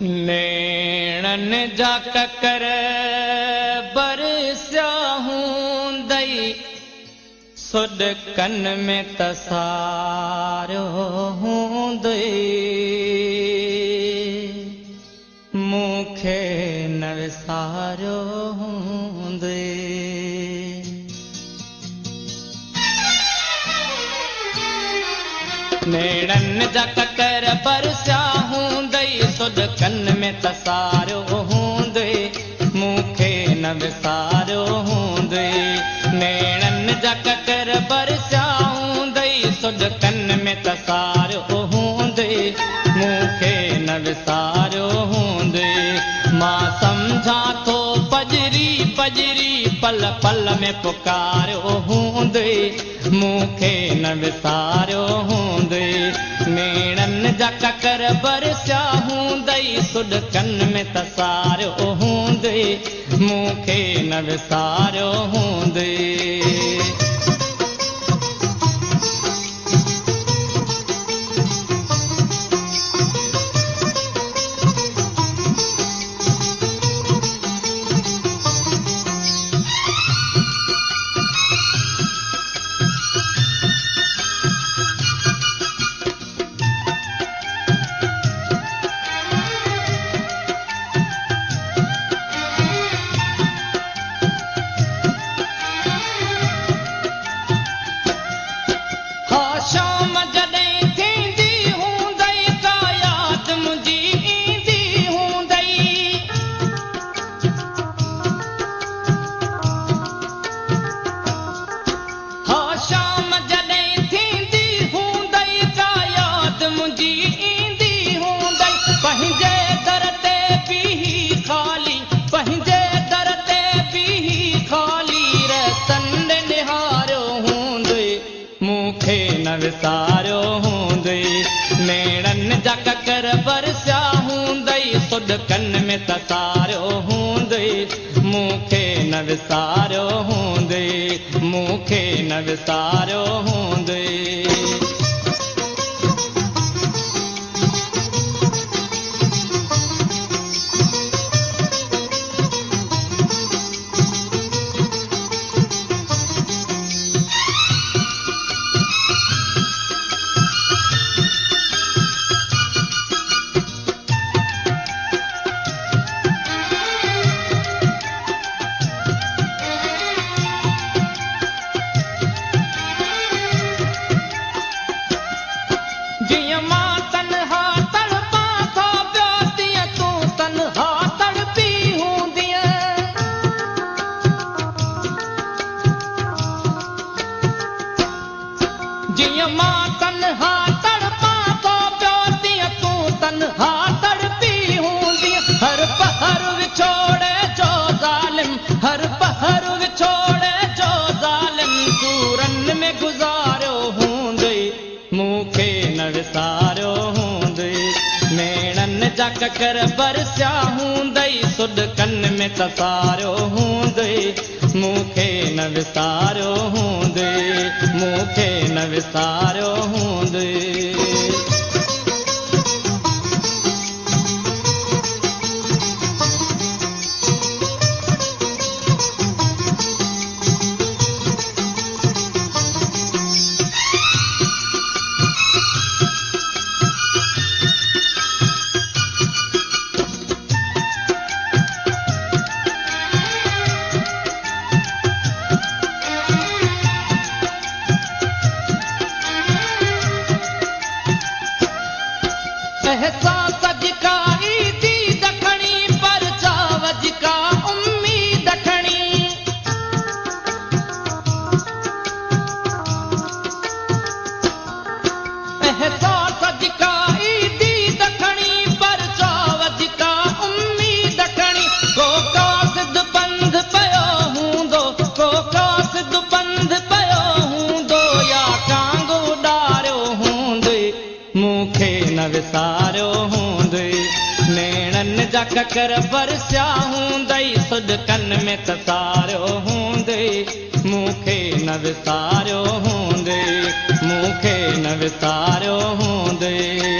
नेणन जा ककर बरसिया हूंदई सुड कन में तसारो हूंदई मूंखे न विसारो हूंदई नेणन जा ककर बरसिया हूंदई सुड कन में तसारो हूंदई मूंखे न विसारो हूंदई नेणन जा ककर बरसिया हूंदई सुड कन में तसारो हूंदई मूंखे न विसारो हूंदई मां सम्झा थो पजरी पजरी पल पल में पुकारो हूंदई मूंखे न विसारो हूंदई नेणन जा ककर बरसिया हूंदई सुड कन में तसारो हूंदई मूंखे न विसारो हूंदई विसारो हूंदई नेणन जा ककर बरसिया हूंदई सुड कन में तसारो हूंदई मूंखे न विसारो हूंदई मूंखे न विसारो हूंदई ककर बरसिया हूंदई सुड कन में तसारो हूंदई मूंखे न विसारो हूंदई मूंखे न विसारो हूंदई विसारो हूंदई नेणन जा ककर बरसिया हूंदई सुड कन में तसारो हूंदई मूंखे न विसारो हूंदई मूंखे न विसारो हूंदई